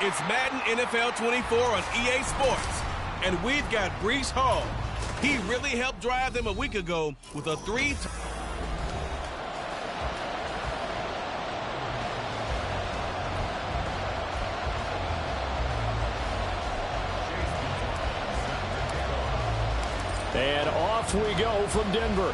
It's Madden NFL 24 on EA Sports. And we've got Breece Hall. He really helped drive them a week ago with a And off we go from Denver.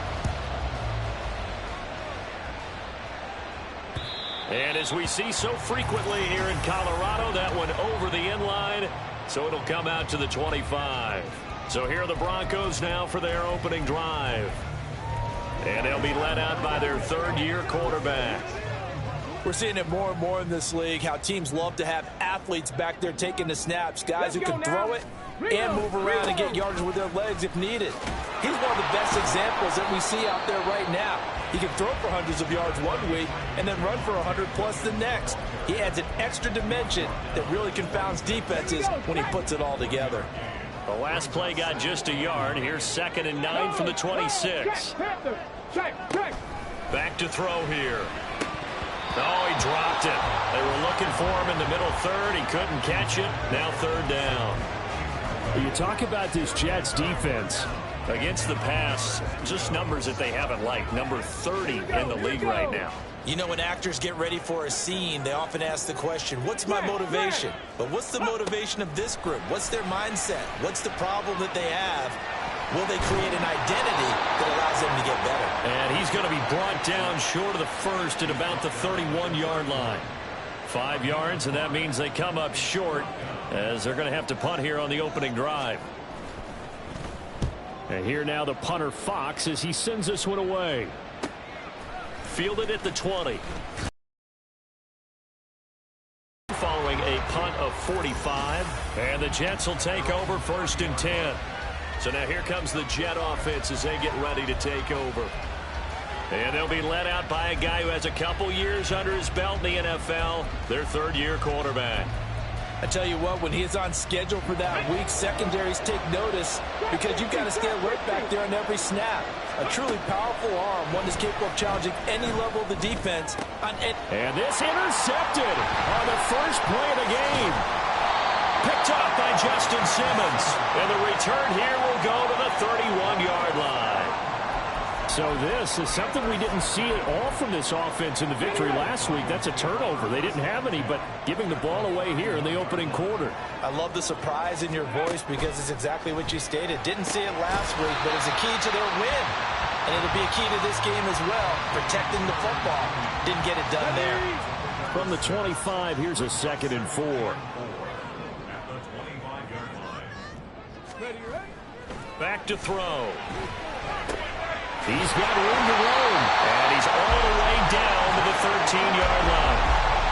And as we see so frequently here in Colorado, that one over the end line, so it'll come out to the 25. So here are the Broncos now for their opening drive. And they'll be led out by their third-year quarterback. We're seeing it more and more in this league, how teams love to have athletes back there taking the snaps, guys who can throw it and move around and get yardage with their legs if needed. He's one of the best examples that we see out there right now. He can throw for hundreds of yards one week and then run for 100+ the next. He adds an extra dimension that really confounds defenses when he puts it all together. The last play got just a yard. Here's 2nd and 9 from the 26. Back to throw here. Oh, he dropped it. They were looking for him in the middle third. He couldn't catch it. Now 3rd down. You talk about this Jets defense. Against the pass, just numbers that they haven't liked. Number 30 in the league right now. You know, when actors get ready for a scene, they often ask the question, what's my motivation? But what's the motivation of this group? What's their mindset? What's the problem that they have? Will they create an identity that allows them to get better? And he's going to be brought down short of the first at about the 31-yard line. 5 yards, and that means they come up short as they're going to have to punt here on the opening drive. And here now the punter Fox as he sends this one away. Fielded at the 20. Following a punt of 45. And the Jets will take over 1st and 10. So now here comes the Jet offense as they get ready to take over. And they'll be led out by a guy who has a couple years under his belt in the NFL, their 3rd-year quarterback. I tell you what, when he's on schedule for that week, secondaries take notice because you've got to stay alert back there on every snap. A truly powerful arm, one that's capable of challenging any level of the defense. And this intercepted on the first play of the game. Picked up by Justin Simmons. And the return here will go to the 31-yard line. So this is something we didn't see at all from this offense in the victory last week. That's a turnover. They didn't have any, but giving the ball away here in the opening quarter. I love the surprise in your voice because it's exactly what you stated. Didn't see it last week, but it's a key to their win. And it'll be a key to this game as well, protecting the football. Didn't get it done there. From the 25, here's a 2nd and 4. Back to throw. He's got room to roam. And he's all the way down to the 13-yard line.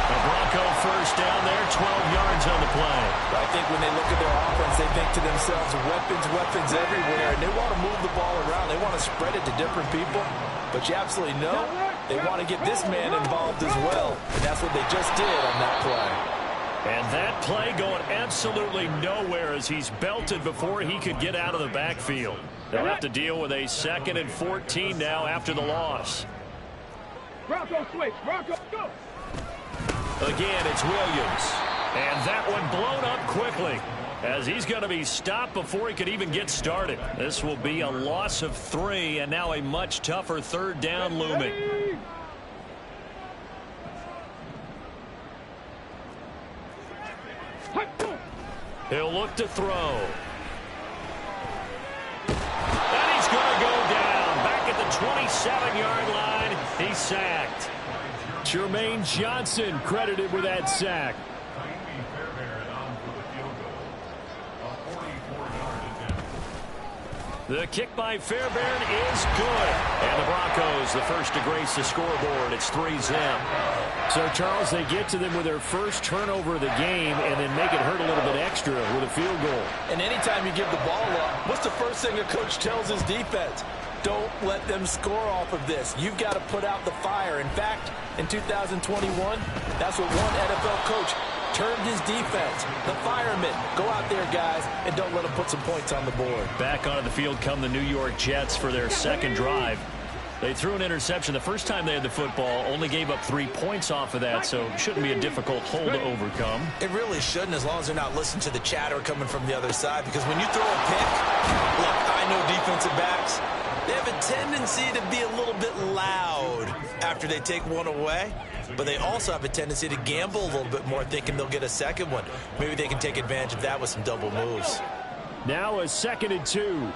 The Bronco first down there, 12 yards on the play. I think when they look at their offense, they think to themselves, weapons everywhere. And they want to move the ball around. They want to spread it to different people. But you absolutely know they want to get this man involved as well. And that's what they just did on that play. And that play going absolutely nowhere as he's belted before he could get out of the backfield. They'll have to deal with a 2nd and 14 now after the loss. Bronco switch. Bronco, go. Again, it's Williams. And that one blown up quickly as he's going to be stopped before he could even get started. This will be a loss of 3 and now a much tougher 3rd down looming. He'll look to throw. And he's going to go down. Back at the 27-yard line. He's sacked. Jermaine Johnson credited with that sack. The kick by Fairbairn is good. And the Broncos, the first to grace the scoreboard. It's 3-0. So, Charles, they get to them with their first turnover of the game and then make it hurt a little bit extra with a field goal. And anytime you give the ball up, what's the first thing a coach tells his defense? Don't let them score off of this. You've got to put out the fire. In fact, in 2021, that's what one NFL coach turned his defense. The firemen. Go out there, guys, and don't let them put some points on the board. Back onto the field come the New York Jets for their 2nd drive. They threw an interception the first time they had the football, only gave up 3 points off of that, so it shouldn't be a difficult hole to overcome. It really shouldn't, as long as they're not listening to the chatter coming from the other side, because when you throw a pick, look, I know defensive backs, they have a tendency to be a little bit loud after they take one away, but they also have a tendency to gamble a little bit more, thinking they'll get a second one. Maybe they can take advantage of that with some double moves. Now a 2nd and 2.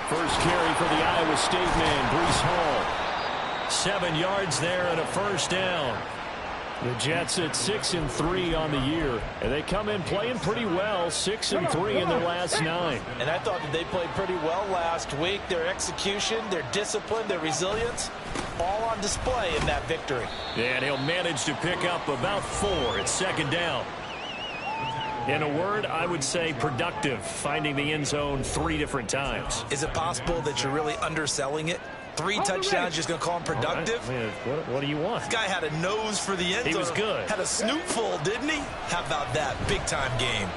First carry for the Iowa State man, Breece Hall. 7 yards there and a first down. The Jets at 6-3 on the year, and they come in playing pretty well, 6-3 in their last 9. And I thought that they played pretty well last week. Their execution, their discipline, their resilience, all on display in that victory. And he'll manage to pick up about 4 at 2nd down. In a word, I would say productive, finding the end zone 3 different times. Is it possible that you're really underselling it? 3 touchdowns, just going to call him productive? Right. What do you want? This guy had a nose for the end zone. He was good. Had a snootful, didn't he? How about that? Big-time game.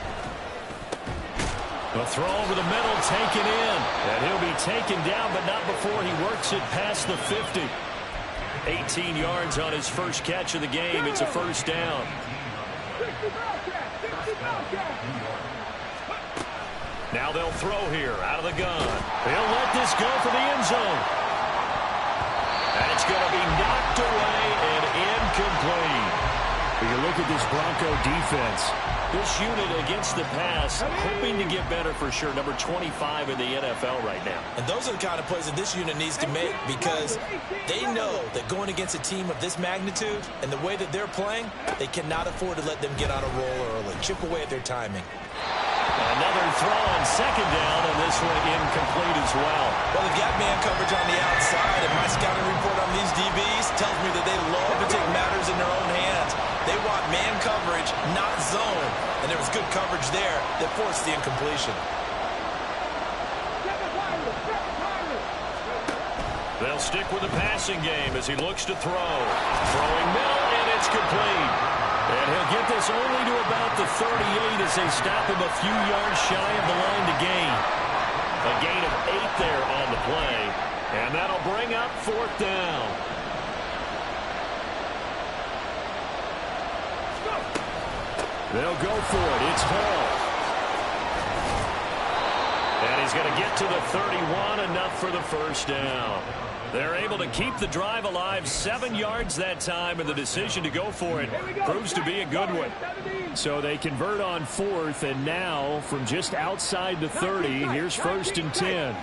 A throw over the middle, taken in. And he'll be taken down, but not before he works it past the 50. 18 yards on his first catch of the game. It's a first down. Now they'll throw here out of the gun. They'll let this go for the end zone. And it's going to be knocked away and incomplete. When you look at this Bronco defense, this unit against the pass, hoping to get better for sure. Number 25 in the NFL right now. And those are the kind of plays that this unit needs to make, because they know that going against a team of this magnitude and the way that they're playing, they cannot afford to let them get on a roll early. Chip away at their timing. Another throw on 2nd down, and this one incomplete as well. Well, they've got man coverage on the outside, and my scouting report on these DBs tells me that they love to take matters in their own hands. They want man coverage, not zone. And there was good coverage there that forced the incompletion. They'll stick with the passing game as he looks to throw. Throwing middle, and it's complete. And he'll get this only to about the 38 as they stop him a few yards shy of the line to gain. A gain of 8 there on the play. And that'll bring up 4th down. they'll go for it. It's Hall. And he's going to get to the 31, enough for the first down. They're able to keep the drive alive, 7 yards that time, and the decision to go for it proves to be a good one. So they convert on 4th, and now from just outside the 30, here's 1st and 10.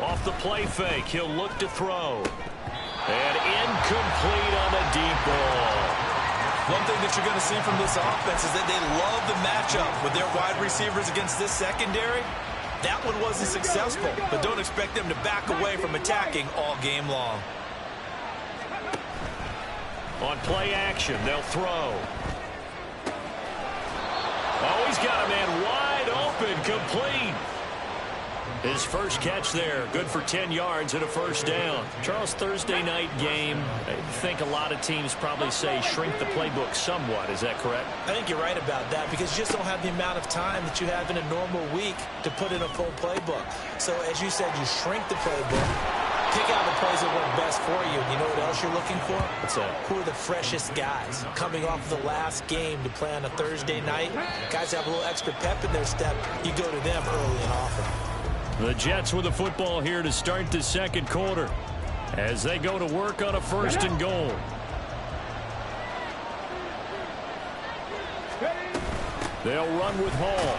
Off the play fake, he'll look to throw. And incomplete on the deep ball. One thing that you're going to see from this offense is that they love the matchup with their wide receivers against this secondary. That one wasn't successful, but don't expect them to back away from attacking all game long. On play action, they'll throw. Oh, he's got a man wide open, complete. His first catch there, good for 10 yards and a first down. Charles, Thursday night game, I think a lot of teams probably say shrink the playbook somewhat. Is that correct? I think you're right about that, because you just don't have the amount of time that you have in a normal week to put in a full playbook. So as you said, you shrink the playbook, pick out the plays that work best for you. And you know what else you're looking for? What's that? Who are the freshest guys coming off the last game to play on a Thursday night? Guys have a little extra pep in their step. You go to them early and often. The Jets with the football here to start the second quarter as they go to work on a 1st and goal. They'll run with Hall.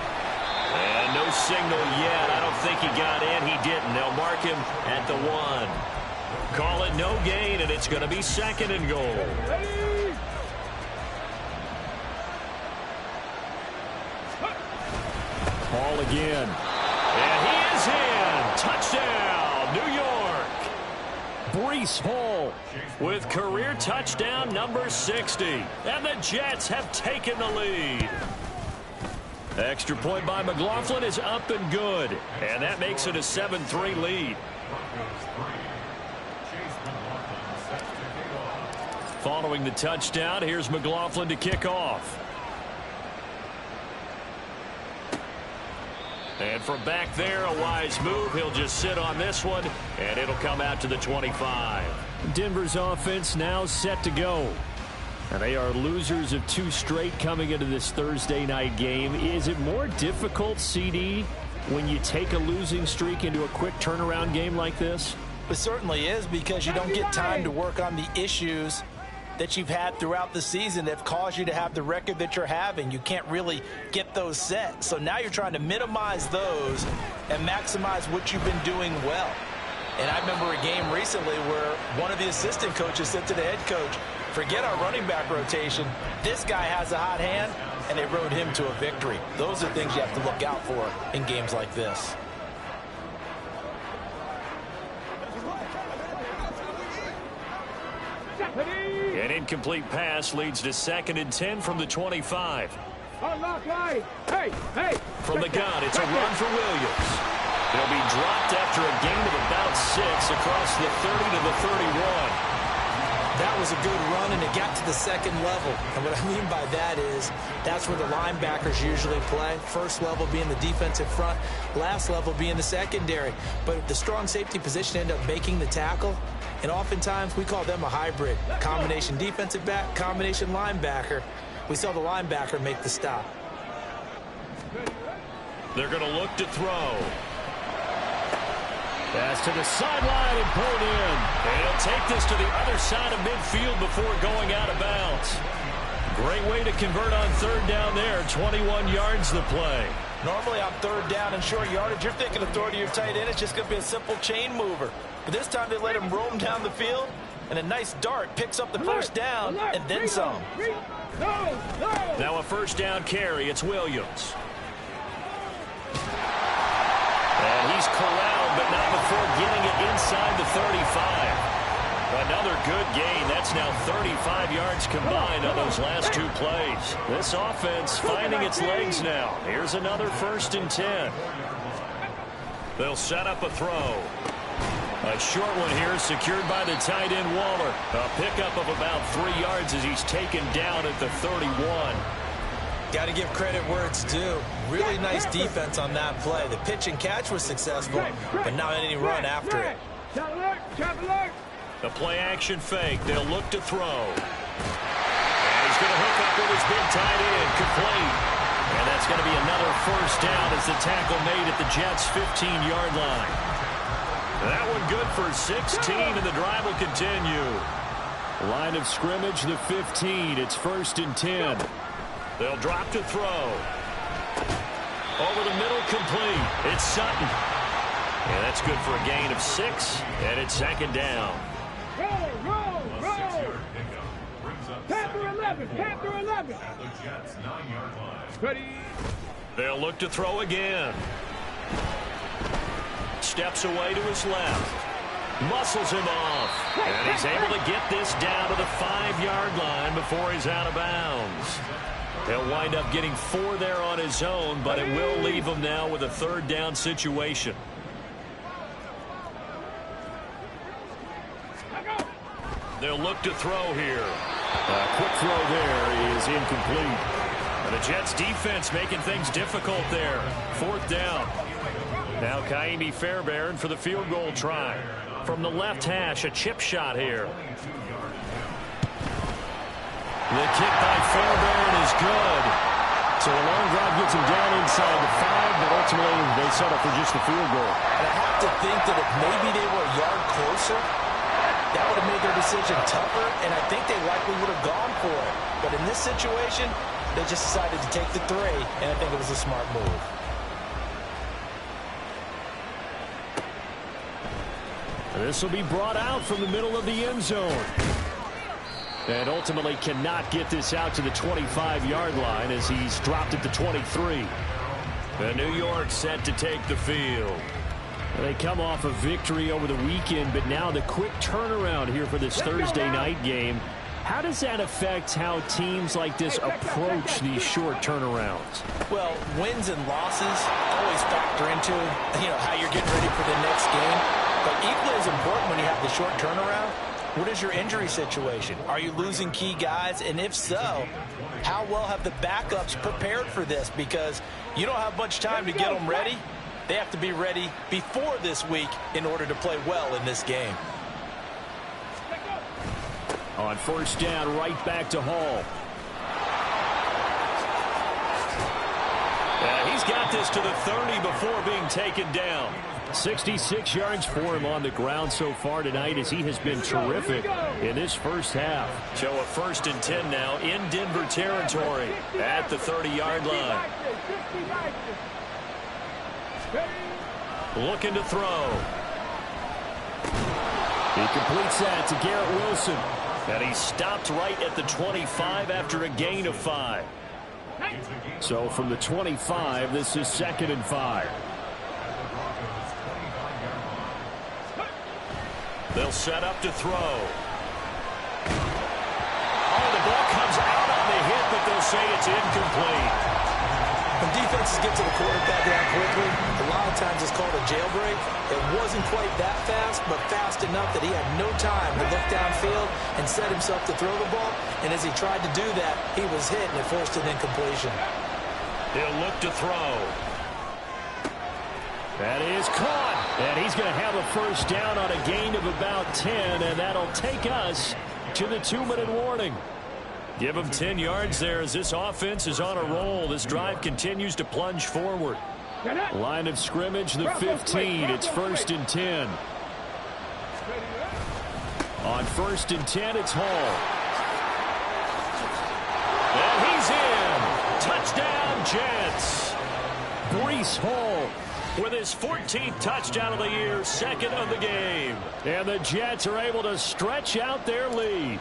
And no signal yet. I don't think he got in. He didn't. They'll mark him at the 1. Call it no gain, and it's going to be 2nd and goal. Hall again. And he is in. Touchdown, New York. Breece Hall with career touchdown number 60. And the Jets have taken the lead. Extra point by McLaughlin is up and good. And that makes it a 7-3 lead. Following the touchdown, here's McLaughlin to kick off. And from back there, a wise move. He'll just sit on this one, and it'll come out to the 25. Denver's offense now set to go. And they are losers of 2 straight coming into this Thursday night game. Is it more difficult, CD, when you take a losing streak into a quick turnaround game like this? It certainly is, because you don't get time to work on the issues that you've had throughout the season that have caused you to have the record that you're having. You can't really get those set. So now you're trying to minimize those and maximize what you've been doing well. And I remember a game recently where one of the assistant coaches said to the head coach, forget our running back rotation. This guy has a hot hand, and they rode him to a victory. Those are things you have to look out for in games like this. An incomplete pass leads to 2nd and 10 from the 25. From the gun, it's a run for Williams. He'll be dropped after a gain of about 6 across the 30 to the 31. That was a good run, and it got to the 2nd level. And what I mean by that is that's where the linebackers usually play. First level being the defensive front, last level being the secondary. But the strong safety position ended up making the tackle, and oftentimes we call them a hybrid. Combination defensive back, combination linebacker. We saw the linebacker make the stop. They're going to look to throw. Pass to the sideline and pulled in. And he'll take this to the other side of midfield before going out of bounds. Great way to convert on 3rd down there. 21 yards the play. Normally on 3rd down and short yardage, you're thinking of throwing to your tight end. It's just going to be a simple chain mover. But this time they let him roam down the field, and a nice dart picks up the 1st down and then some. Now a 1st down carry. It's Williams. And he's corralled, but not before getting it inside the 35. Another good gain. That's now 35 yards combined on those last 2 plays. This offense finding its legs now. Here's another 1st and 10. They'll set up a throw. A short one here secured by the tight end Waller. A pickup of about 3 yards as he's taken down at the 31. Got to give credit where it's due. Really nice defense on that play. The pitch and catch was successful, but not any run after it. The play action fake. They'll look to throw. And he's going to hook up with his big tight end. Complete. And that's going to be another 1st down as the tackle made at the Jets' 15-yard line. That one good for 16, and the drive will continue. Line of scrimmage, the 15. It's 1st and 10. They'll drop to throw. Over the middle, complete. It's Sutton. And that's good for a gain of 6, and it's 2nd down. Roll. Panther 11. Ready. They'll look to throw again. Steps away to his left. Muscles him off. And he's able to get this down to the 5-yard line before he's out of bounds. He'll wind up getting 4 there on his own, but it will leave him now with a 3rd down situation. They'll look to throw here. A quick throw there is incomplete. And the Jets defense making things difficult there. 4th down. Now Kaimi Fairbairn for the field goal try. From the left hash, a chip shot here. The kick by Fairbairn is good. So a long drive gets him down inside the 5, but ultimately they settle for just the field goal. And I have to think that if maybe they were a yard closer, that would have made their decision tougher, and I think they likely would have gone for it. But in this situation, they just decided to take the 3, and I think it was a smart move. This will be brought out from the middle of the end zone. And ultimately cannot get this out to the 25-yard line as he's dropped at the 23. The New York set to take the field. They come off a victory over the weekend, but now the quick turnaround here for this Thursday night game. How does that affect how teams like this approach these short turnarounds? Well, wins and losses always factor into, how you're getting ready for the next game. But equally as important when you have the short turnaround What is your injury situation? Are you losing key guys? And if so, how well have the backups prepared for this? Because you don't have much time to get them ready. They have to be ready before this week in order to play well in this game. On first down, right back to Hall. He's got this to the 30 before being taken down. 66 yards for him on the ground so far tonight as he has been terrific in this first half. So a 1st and 10 now in Denver territory at the 30-yard line. Looking to throw. He completes that to Garrett Wilson. And he stopped right at the 25 after a gain of 5. So from the 25, this is 2nd and 5. They'll set up to throw. Oh, the ball comes out on the hit, but they'll say it's incomplete. When defenses get to the quarterback that quickly, a lot of times it's called a jailbreak. It wasn't quite that fast, but fast enough that he had no time to look downfield and set himself to throw the ball. And as he tried to do that, he was hit and it forced an incompletion. He'll look to throw. That is caught. And he's going to have a first down on a gain of about 10, and that'll take us to the 2-minute warning. Give him 10 yards there as this offense is on a roll. This drive continues to plunge forward. Line of scrimmage, the 15. It's 1st and 10. On 1st and 10, it's Hall. And he's in. Touchdown, Jets. Breece Hall with his 14th touchdown of the year, 2nd of the game. And the Jets are able to stretch out their lead.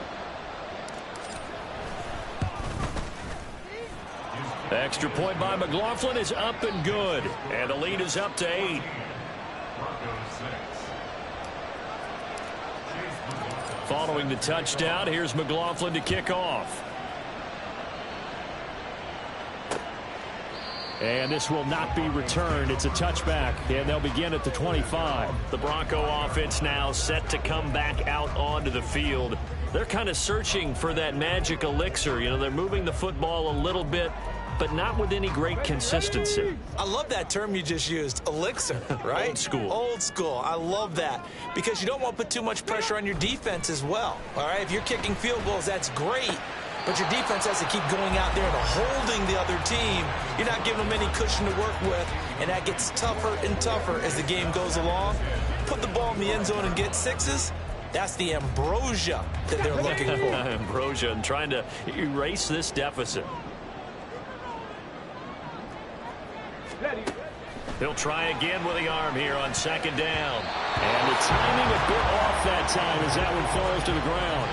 Extra point by McLaughlin is up and good. And the lead is up to 8. Following the touchdown, here's McLaughlin to kick off. And this will not be returned. It's a touchback, and they'll begin at the 25. The Bronco offense now set to come back out onto the field. They're kind of searching for that magic elixir. You know, they're moving the football a little bit, but not with any great consistency. I love that term you just used, elixir, right? Old school. Old school. I love that because you don't want to put too much pressure on your defense as well, all right? If you're kicking field goals, that's great, but your defense has to keep going out there and holding the other team. You're not giving them any cushion to work with, and that gets tougher and tougher as the game goes along. Put the ball in the end zone and get 6s. That's the ambrosia that they're looking for. Ambrosia and trying to erase this deficit. He'll try again with the arm here on 2nd down. And the timing a bit off that time as that one falls to the ground.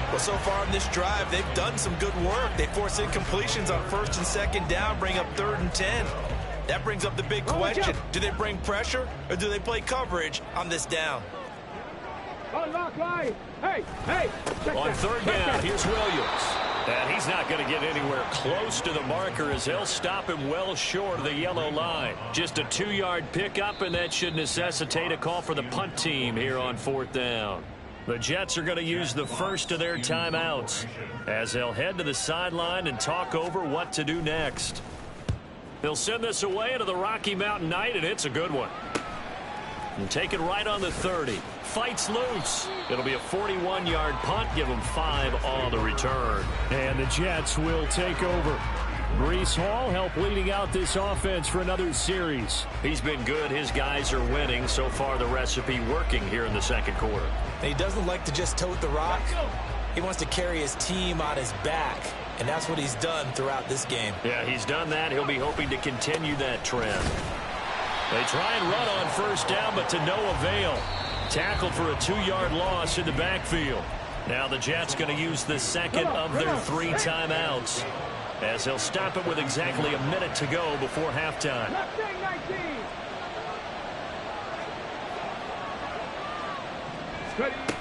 Well, so far in this drive, they've done some good work. They force incompletions on 1st and 2nd down, bring up 3rd and 10. That brings up the big question. Do they bring pressure or do they play coverage on this down? Hey, on 3rd down, here's Williams. And he's not going to get anywhere close to the marker as they'll stop him well short of the yellow line. Just a 2-yard pickup, and that should necessitate a call for the punt team here on 4th down. The Jets are going to use the first of their timeouts as they'll head to the sideline and talk over what to do next. They'll send this away into the Rocky Mountain night, and it's a good one. And take it right on the 30. Fights loose. It'll be a 41-yard punt. Give them 5 on the return. And the Jets will take over. Breece Hall helped leading out this offense for another series. He's been good. His guys are winning. So far, the recipe working here in the 2nd quarter. And he doesn't like to just tote the rock. He wants to carry his team on his back. And that's what he's done throughout this game. Yeah, he's done that. He'll be hoping to continue that trend. They try and run on 1st down, but to no avail. Tackled for a 2-yard loss in the backfield. Now the Jets going to use the 2nd of their 3 timeouts as they'll stop it with exactly a minute to go before halftime.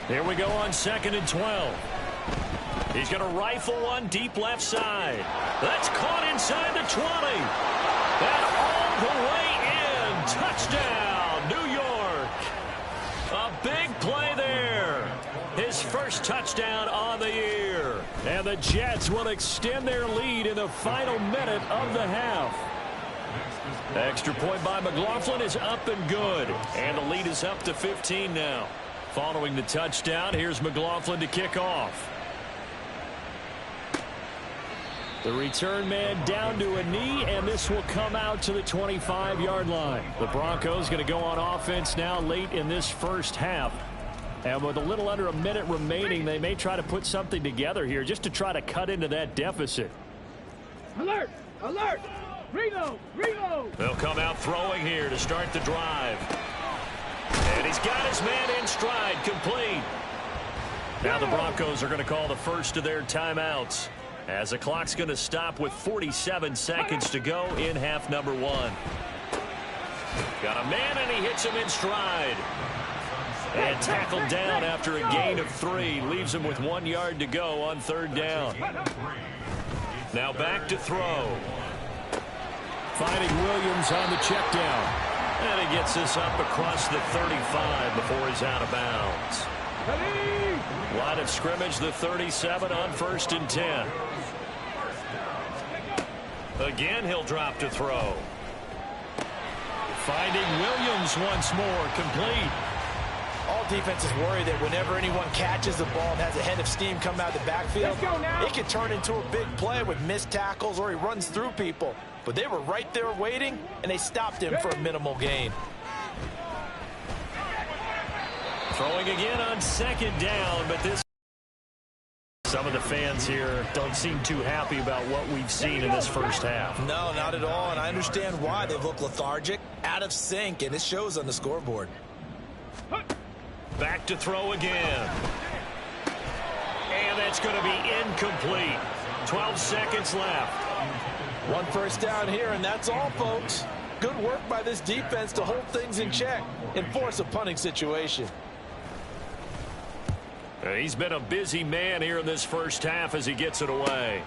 Here we go on 2nd and 12. He's going to rifle one deep left side. That's caught inside the 20. And all the way in. Touchdown, New York. A big play there. His first touchdown on the year. And the Jets will extend their lead in the final minute of the half. Extra point by McLaughlin is up and good. And the lead is up to 15 now. Following the touchdown, here's McLaughlin to kick off. The return man down to a knee, and this will come out to the 25-yard line. The Broncos going to go on offense now late in this first half. And with a little under a minute remaining, they may try to put something together here just to try to cut into that deficit. Alert! Alert! Reload! Reload! They'll come out throwing here to start the drive. And he's got his man in stride, complete. Now the Broncos are going to call the first of their timeouts, as the clock's going to stop with 47 seconds to go in half number one. Got a man, and he hits him in stride. And tackled down after a gain of 3. Leaves him with 1 yard to go on third down. Now back to throw. Finding Williams on the check down. And he gets this up across the 35 before he's out of bounds. Line of scrimmage, the 37 on 1st and 10. Again, he'll drop to throw. Finding Williams once more, complete. All defenses worry that whenever anyone catches the ball and has a head of steam come out of the backfield, it can turn into a big play with missed tackles or he runs through people. But they were right there waiting, and they stopped him for a minimal gain. Throwing again on 2nd down, but this... Some of the fans here don't seem too happy about what we've seen in this first half. No, not at all, and I understand why. They look lethargic, out of sync, and it shows on the scoreboard. Back to throw again. And that's going to be incomplete. 12 seconds left. 1 first down here, and that's all, folks. Good work by this defense to hold things in check and force a punting situation. He's been a busy man here in this first half as he gets it away.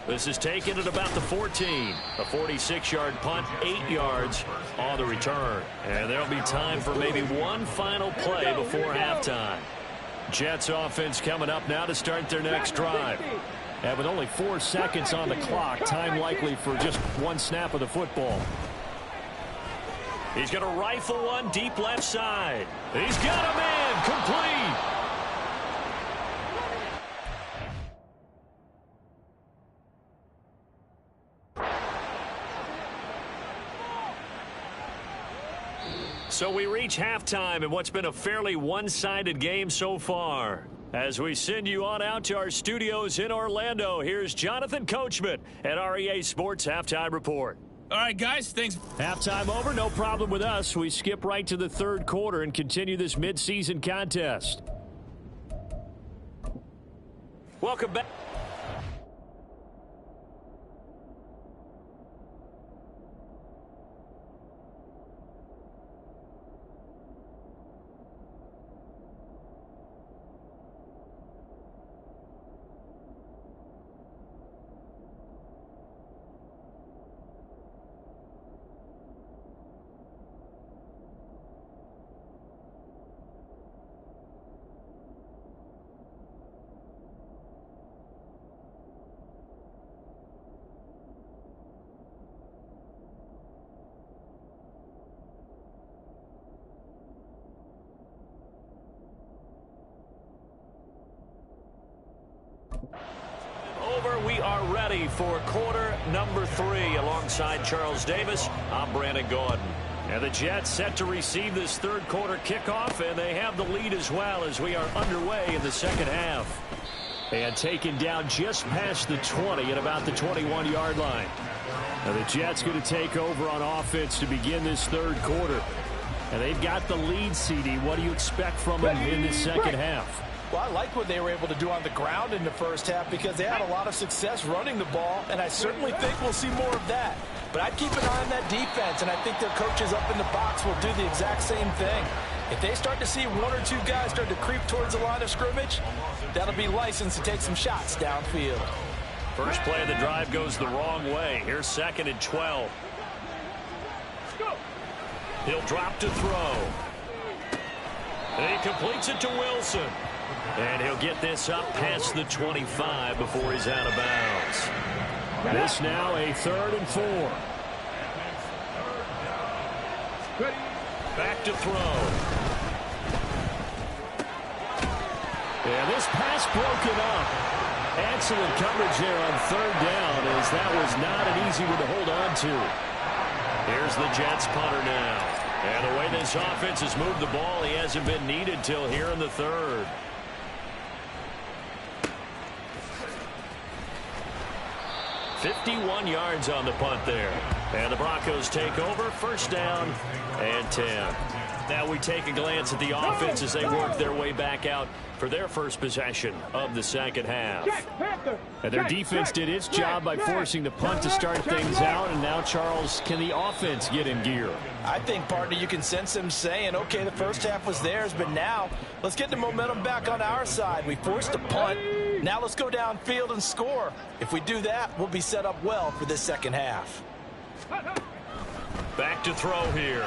This is taken at about the 14. A 46-yard punt, 8 yards on the return. And there'll be time for maybe one final play before halftime. Jets offense coming up now to start their next drive. And with only 4 seconds on the clock, time likely for just 1 snap of the football. He's going to rifle one deep left side. He's got a man, complete. So we reach halftime in what's been a fairly one-sided game so far. As we send you on out to our studios in Orlando, here's Jonathan Coachman at REA Sports Halftime Report. All right, guys, thanks. Halftime over, no problem with us. We skip right to the third quarter and continue this midseason contest. Welcome back. We are ready for quarter number 3 alongside Charles Davis. I'm Brandon Gaudin. And the Jets set to receive this third quarter kickoff, and they have the lead as well as we are underway in the second half. And taken down just past the 20 at about the 21-yard line. Now the Jets going to take over on offense to begin this third quarter. And they've got the lead, CD. What do you expect from them in this second half? Well, I like what they were able to do on the ground in the first half because they had a lot of success running the ball, and I certainly think we'll see more of that. But I'd keep an eye on that defense, and I think their coaches up in the box will do the exact same thing. If they start to see 1 or 2 guys start to creep towards the line of scrimmage, that'll be licensed to take some shots downfield. First play of the drive goes the wrong way. Here's 2nd and 12. He'll drop to throw. And he completes it to Wilson. And he'll get this up past the 25 before he's out of bounds. This now a 3rd and 4. Back to throw. And this pass broken up. Excellent coverage there on 3rd down, as that was not an easy one to hold on to. Here's the Jets punter now. And the way this offense has moved the ball, he hasn't been needed till here in the 3rd. $51 yards on the punt there. And the Broncos take over, 1st down and 10. Now we take a glance at the offense as they work their way back out for their first possession of the 2nd half. And their defense did its job by forcing the punt to start things out. And now, Charles, can the offense get in gear? I think, partner, you can sense them saying, okay, the first half was theirs, but now let's get the momentum back on our side. We forced a punt. Now let's go downfield and score. If we do that, we'll be set up well for this 2nd half. Back to throw here.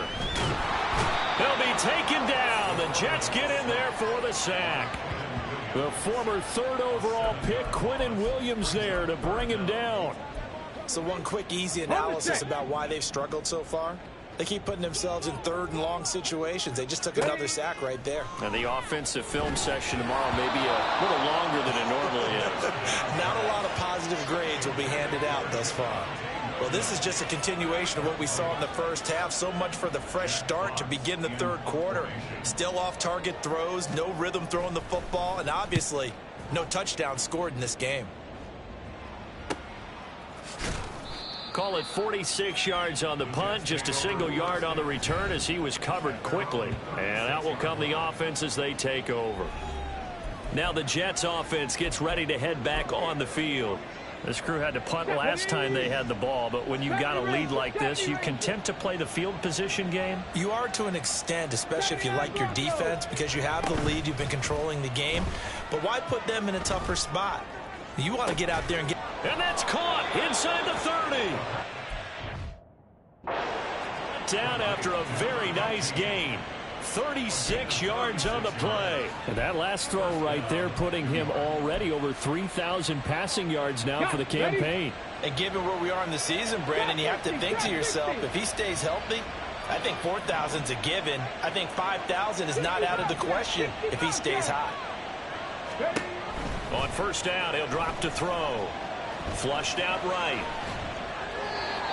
He'll be taken down. The Jets get in there for the sack. The former 3rd overall pick, Quinnen Williams, there to bring him down. So one quick, easy analysis about why they've struggled so far. They keep putting themselves in 3rd and long situations. They just took another sack right there. And the offensive film session tomorrow may be a little longer than it normally is. Not a lot of positive grades will be handed out thus far. Well, this is just a continuation of what we saw in the first half. So much for the fresh start to begin the 3rd quarter. Still off-target throws, no rhythm throwing the football, and obviously no touchdown scored in this game. Call it 46 yards on the punt, just a single yard on the return as he was covered quickly. And out will come the offense as they take over. Now the Jets offense gets ready to head back on the field. This crew had to punt last time they had the ball, but when you got a lead like this, you content to play the field position game? You are to an extent, especially if you like your defense, because you have the lead, you've been controlling the game. But why put them in a tougher spot? You want to get out there and get... And that's caught inside the 30. Down after a very nice gain. 36 yards on the play. And that last throw right there putting him already over 3,000 passing yards now for the campaign. And given where we are in the season, Brandon, you have to think to yourself, if he stays healthy, I think 4,000's a given. I think 5,000 is not out of the question if he stays hot. On 1st down, he'll drop to throw. Flushed out right.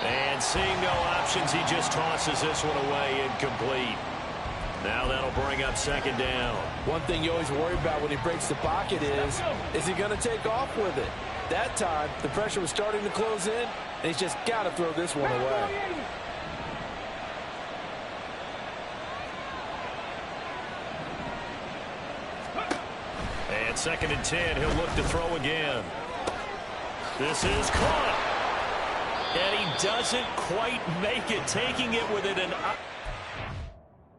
And seeing no options, he just tosses this one away incomplete. Now that'll bring up 2nd down. One thing you always worry about when he breaks the pocket is he going to take off with it? That time, the pressure was starting to close in, and he's just got to throw this one away. And 2nd and 10, he'll look to throw again. This is caught. And he doesn't quite make it, taking it with it and up.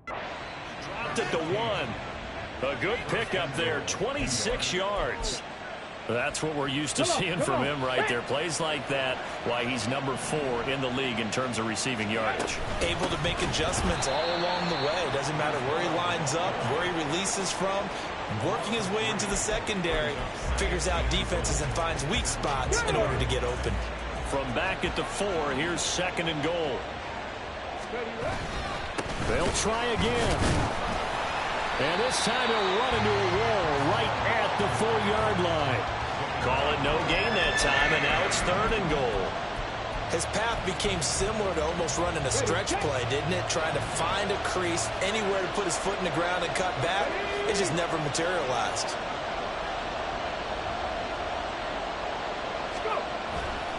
Dropped at the 1. A good pickup there, 26 yards. That's what we're used to seeing from him right there. Plays like that, why he's number 4 in the league in terms of receiving yardage. Able to make adjustments all along the way. Doesn't matter where he lines up, where he releases from. Working his way into the secondary, figures out defenses and finds weak spots in order to get open. From back at the 4, here's 2nd and goal. They'll try again. And this time he'll run into a wall right at the 4-yard line. Call it no gain that time, and now it's 3rd and goal. His path became similar to almost running a stretch play, didn't it? Trying to find a crease, anywhere to put his foot in the ground and cut back. It just never materialized.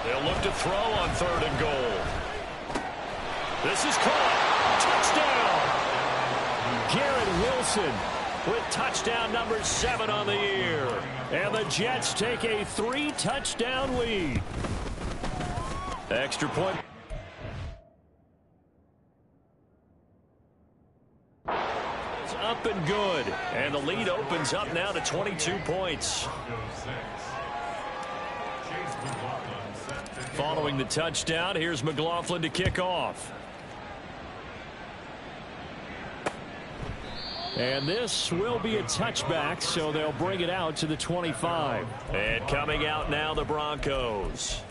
They'll look to throw on 3rd and goal. This is caught. Touchdown! Garrett Wilson with touchdown number 7 on the year. And the Jets take a 3-touchdown lead. Extra point. It's up and good. And the lead opens up now to 22 points. Following the touchdown, here's McLaughlin to kick off. And this will be a touchback, so they'll bring it out to the 25. And coming out now, the Broncos.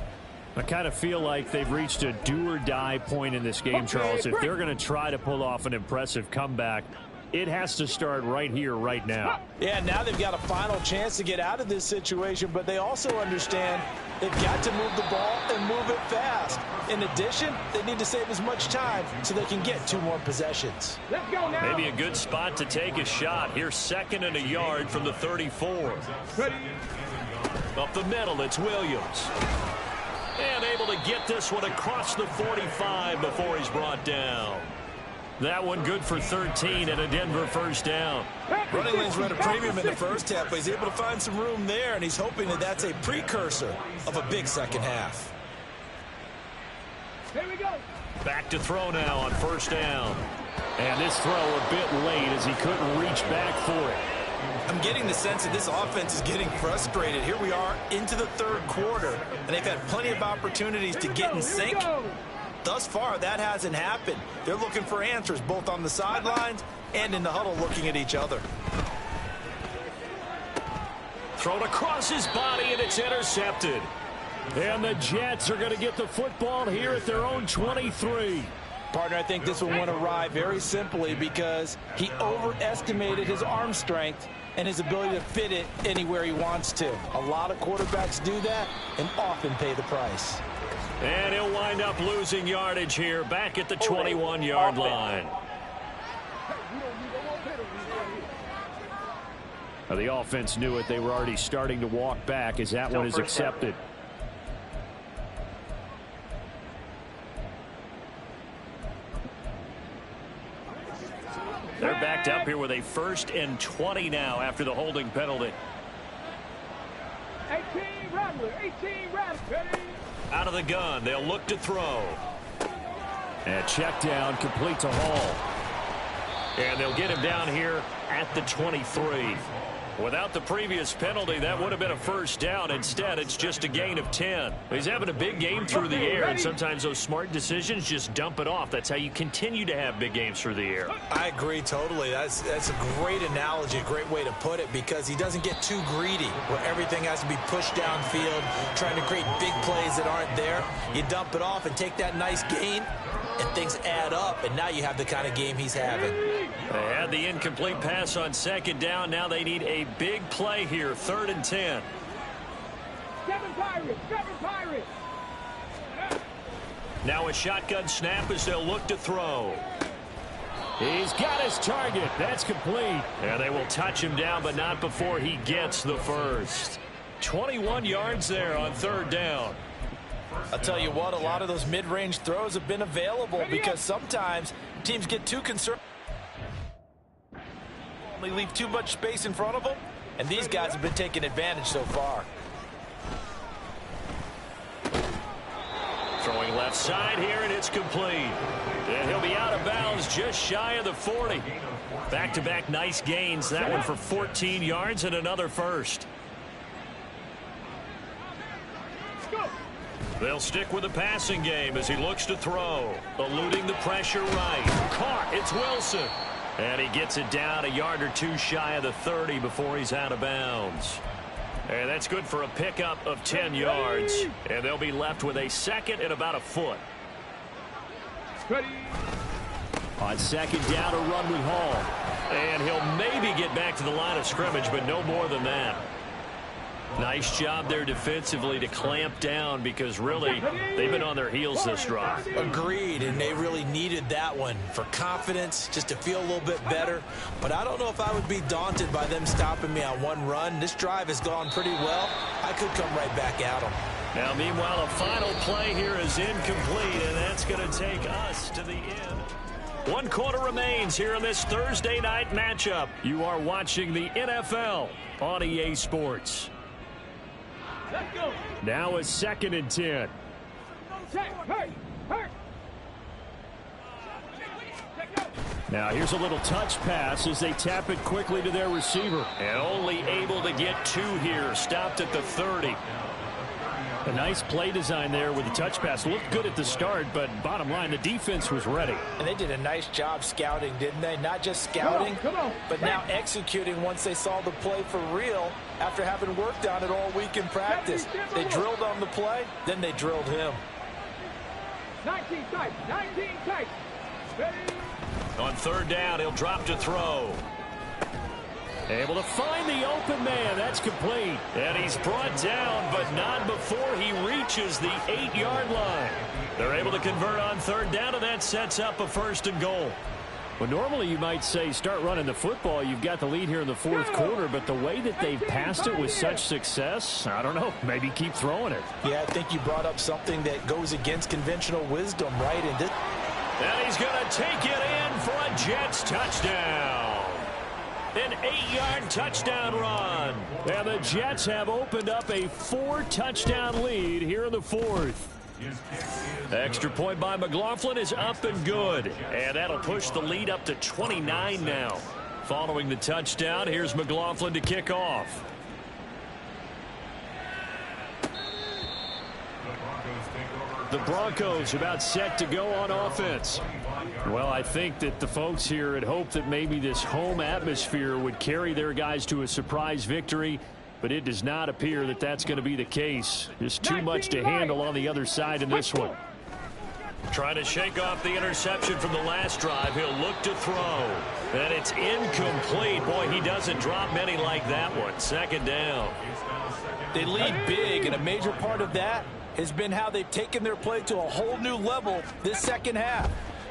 I kind of feel like they've reached a do-or-die point in this game, Charles. If they're going to try to pull off an impressive comeback, it has to start right here, right now. Yeah, now they've got a final chance to get out of this situation, but they also understand they've got to move the ball and move it fast. In addition, they need to save as much time so they can get 2 more possessions. Let's go now. Maybe a good spot to take a shot. Here's 2nd and a yard from the 34. Ready. Up the middle, it's Williams. And able to get this one across the 45 before he's brought down. That one good for 13 and a Denver first down. Running lanes were at a premium in the first half, but he's able to find some room there, and he's hoping that that's a precursor of a big second half. Here we go. Back to throw now on first down. And this throw a bit late as he couldn't reach back for it. I'm getting the sense that this offense is getting frustrated. Here we are into the 3rd quarter, and they've had plenty of opportunities to get in sync. Thus far, that hasn't happened. They're looking for answers both on the sidelines and in the huddle looking at each other. Thrown across his body, and it's intercepted. And the Jets are going to get the football here at their own 23. Partner, I think this one went awry very simply because he overestimated his arm strength and his ability to fit it anywhere he wants to. A lot of quarterbacks do that and often pay the price. And he'll wind up losing yardage here back at the 21-yard line. Now, the offense knew it. They were already starting to walk back as that one is accepted. They're backed up here with a 1st and 20 now after the holding penalty. 18 Rattler. 18 Rattler. Ready. Out of the gun, they'll look to throw. And check down, complete to Hall. And they'll get him down here at the 23. Without the previous penalty, that would have been a first down. Instead, it's just a gain of 10. He's having a big game through the air, and sometimes those smart decisions just dump it off. That's how you continue to have big games through the air. I agree totally. That's a great analogy, a great way to put it, because he doesn't get too greedy where everything has to be pushed downfield, trying to create big plays that aren't there. You dump it off and take that nice gain, and things add up, and now you have the kind of game he's having. They had the incomplete pass on 2nd down. Now they need a big play here, 3rd and 10. 7 Pirates. 7 Pirates. Now a shotgun snap as they'll look to throw. He's got his target. That's complete. And they will touch him down, but not before he gets the first. 21 yards there on 3rd down. I'll tell you what, a lot of those mid-range throws have been available because sometimes teams get too concerned. They leave too much space in front of them, and these guys have been taking advantage so far. Throwing left side here, and it's complete. And he'll be out of bounds just shy of the 40. Back-to-back nice gains. That one for 14 yards and another first. They'll stick with the passing game as he looks to throw. Eluding the pressure right. Caught. It's Wilson. And he gets it down a yard or two shy of the 30 before he's out of bounds. And that's good for a pickup of 10 yards. And they'll be left with a 2nd and about a foot. Ready. On 2nd down, a run with Hall. And he'll maybe get back to the line of scrimmage, but no more than that. Nice job there defensively to clamp down because really they've been on their heels this drive. Agreed, and they really needed that one for confidence, just to feel a little bit better. But I don't know if I would be daunted by them stopping me on one run. This drive has gone pretty well. I could come right back at them. Now, meanwhile, a final play here is incomplete, and that's going to take us to the end. 1 quarter remains here in this Thursday night matchup. You are watching the NFL on EA Sports. Let's go. Now a 2nd and 10. Check. Hurt. Now here's a little touch pass as they tap it quickly to their receiver. And only able to get 2 here. Stopped at the 30. A nice play design there with the touch pass. Looked good at the start, but bottom line, the defense was ready. And they did a nice job scouting, didn't they? Not just scouting, come on. but now executing once they saw the play for real after having worked on it all week in practice. They drilled on the play, then they drilled him. 19 tight, 19 tight. Ready? On third down, he'll drop to throw. Able to find the open man. That's complete. And he's brought down, but not before he reaches the 8-yard line. They're able to convert on third down, and that sets up a 1st and goal. Well, normally you might say start running the football. You've got the lead here in the 4th quarter, but the way that they've passed it with such success, I don't know, maybe keep throwing it. Yeah, I think you brought up something that goes against conventional wisdom, right? And he's going to take it in for a Jets touchdown. An 8-yard touchdown run. And the Jets have opened up a 4-touchdown lead here in the 4th. Extra point by McLaughlin is up and good. And that'll push the lead up to 29 now. Following the touchdown, here's McLaughlin to kick off. The Broncos about set to go on offense. Well, I think that the folks here had hoped that maybe this home atmosphere would carry their guys to a surprise victory, but it does not appear that that's going to be the case. Just too much to handle on the other side in this one. Trying to shake off the interception from the last drive. He'll look to throw. And it's incomplete. Boy, he doesn't drop many like that one. 2nd down. They lead big, and a major part of that has been how they've taken their play to a whole new level this second half.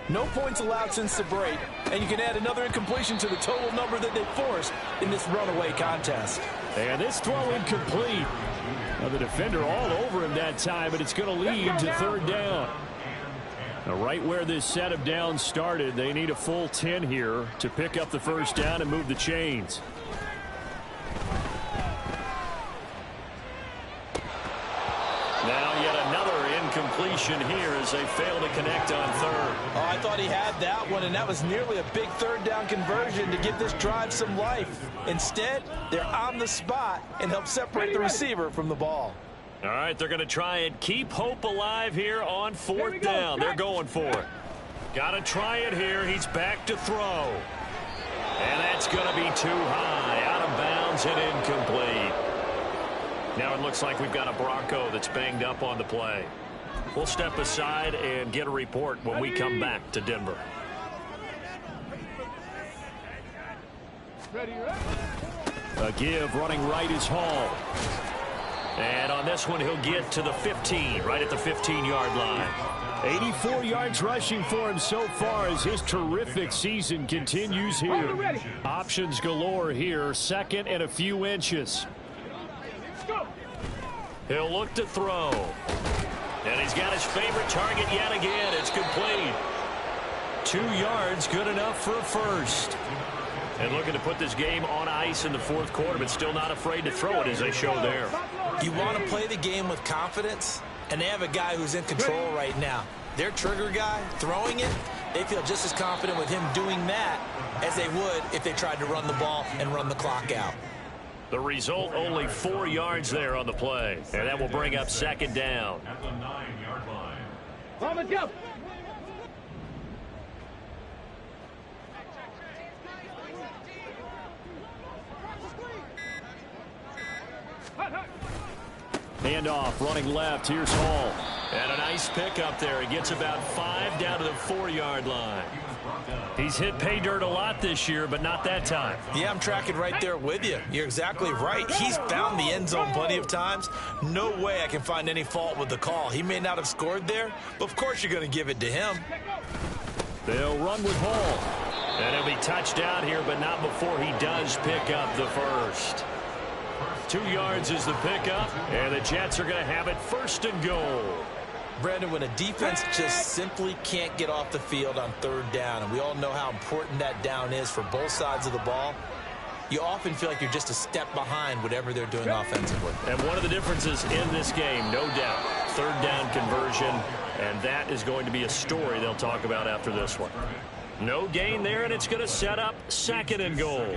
No points allowed since the break, and you can add another incompletion to the total number that they forced in this runaway contest. And this throw incomplete. Now the defender all over him that time, but it's going to lead to 3rd down. Now right where this set of downs started, they need a full 10 here to pick up the 1st down and move the chains. Now yet another incompletion here as they fail to connect on 3rd. Oh, I thought he had that one, and that was nearly a big 3rd down conversion to give this drive some life. Instead, they're on the spot and help separate the receiver from the ball. All right, they're going to try and keep hope alive here on 4th down. They're going for it. Got to try it here. He's back to throw. And that's going to be too high. Out of bounds and incomplete. Now it looks like we've got a Bronco that's banged up on the play. We'll step aside and get a report when we come back to Denver. A give running right is Hall. And on this one, he'll get to the 15, right at the 15-yard line. 84 yards rushing for him so far as his terrific season continues here. Options galore here, 2nd and a few inches. He'll look to throw. And he's got his favorite target yet again. It's complete. 2 yards, good enough for a 1st. And looking to put this game on ice in the 4th quarter, but still not afraid to throw it as they show there. You want to play the game with confidence, and they have a guy who's in control right now. Their trigger guy, throwing it, they feel just as confident with him doing that as they would if they tried to run the ball and run the clock out. The result, only 4 yards there on the play. And that will bring up 2nd down. At the 9-yard line. On the jump. Handoff, running left. Here's Hall. And a nice pickup there. He gets about 5 down to the 4-yard line. He's hit pay dirt a lot this year, but not that time. Yeah, I'm tracking right there with you. You're exactly right. He's found the end zone plenty of times. No way I can find any fault with the call. He may not have scored there, but of course you're going to give it to him. They'll run with Hall. And he'll be touched out here, but not before he does pick up the 1st. 2 yards is the pickup, and the Jets are going to have it 1st and goal. Brandon, when a defense just simply can't get off the field on 3rd down, and we all know how important that down is for both sides of the ball, you often feel like you're just a step behind whatever they're doing offensively. And one of the differences in this game, no doubt, 3rd down conversion, and that is going to be a story they'll talk about after this one. No gain there, and it's going to set up 2nd and goal.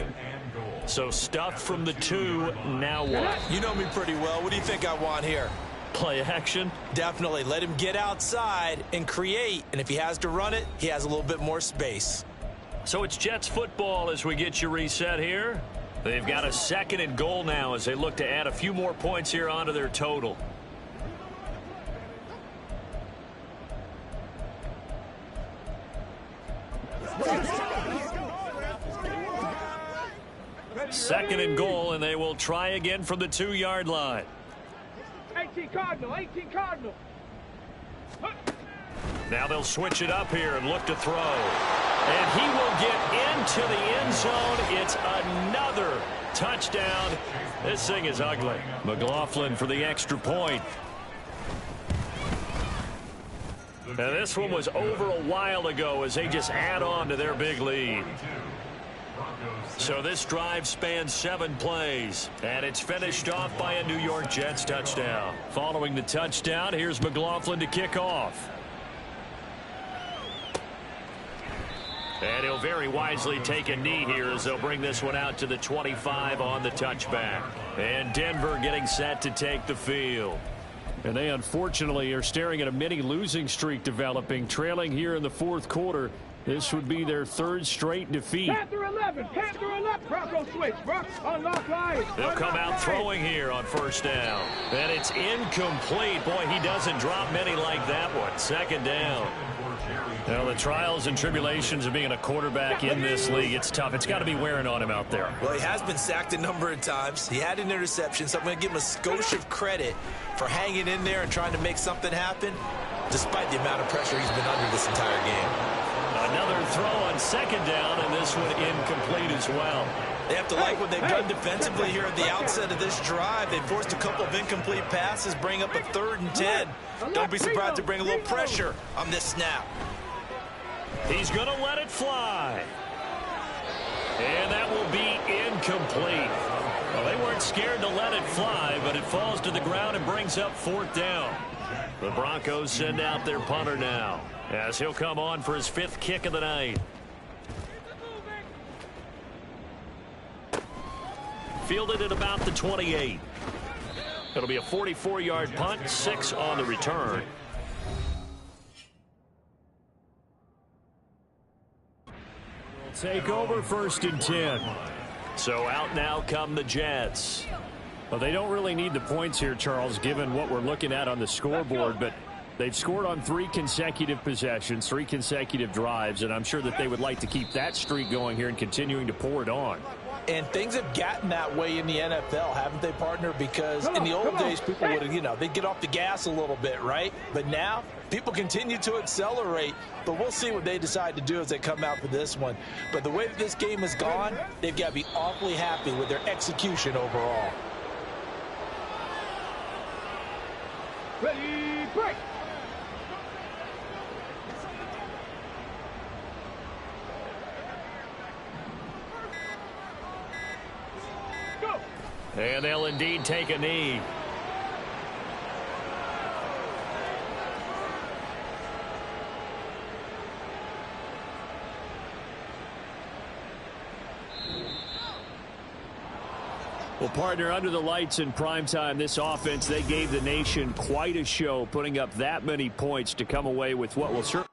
So stuff from the 2, now what? You know me pretty well. What do you think I want here? Play action. Definitely. Let him get outside and create. And if he has to run it, he has a little bit more space. So it's Jets football as we get you reset here. They've got a 2nd and goal now as they look to add a few more points here onto their total. Second and goal, and they will try again from the 2-yard line. 18 Cardinal, 18 Cardinal. Now they'll switch it up here and look to throw. And he will get into the end zone. It's another touchdown. This thing is ugly. McLaughlin for the extra point. And this one was over a while ago as they just add on to their big lead. So this drive spans 7 plays, and it's finished off by a New York Jets touchdown. Following the touchdown, here's McLaughlin to kick off. And he'll very wisely take a knee here as they'll bring this one out to the 25 on the touchback. And Denver getting set to take the field. And they unfortunately are staring at a mini losing streak developing, trailing here in the 4th quarter. This would be their 3rd straight defeat. Panther 11, Panther 11. Bronco switch, unlock line. They'll come out throwing here on 1st down. And it's incomplete. Boy, he doesn't drop many like that one. 2nd down. Now, the trials and tribulations of being a quarterback in this league, it's tough. It's got to be wearing on him out there. Well, he has been sacked a number of times. He had an interception, so I'm going to give him a skosh of credit for hanging in there and trying to make something happen, despite the amount of pressure he's been under this entire game. Another throw on 2nd down, and this one incomplete as well. They have to like what they've done defensively here at the outset of this drive. They forced a couple of incomplete passes, bring up a 3rd and 10. Don't be surprised to bring a little pressure on this snap. He's going to let it fly. And that will be incomplete. Well, they weren't scared to let it fly, but it falls to the ground and brings up 4th down. The Broncos send out their punter now, as he'll come on for his 5th kick of the night. Fielded at about the 28. It'll be a 44-yard punt, 6 on the return. Take over 1st and 10. So out now come the Jets. Well, they don't really need the points here, Charles, given what we're looking at on the scoreboard, but they've scored on 3 consecutive possessions, 3 consecutive drives, and I'm sure that they would like to keep that streak going here and continuing to pour it on. And things have gotten that way in the NFL, haven't they, partner? Because in the old days, people would have, they'd get off the gas a little bit, right? But now, people continue to accelerate. But we'll see what they decide to do as they come out for this one. But the way that this game has gone, they've got to be awfully happy with their execution overall. Ready, break. And they'll indeed take a knee. Well, partner, under the lights in primetime, this offense, they gave the nation quite a show, putting up that many points to come away with what will certainly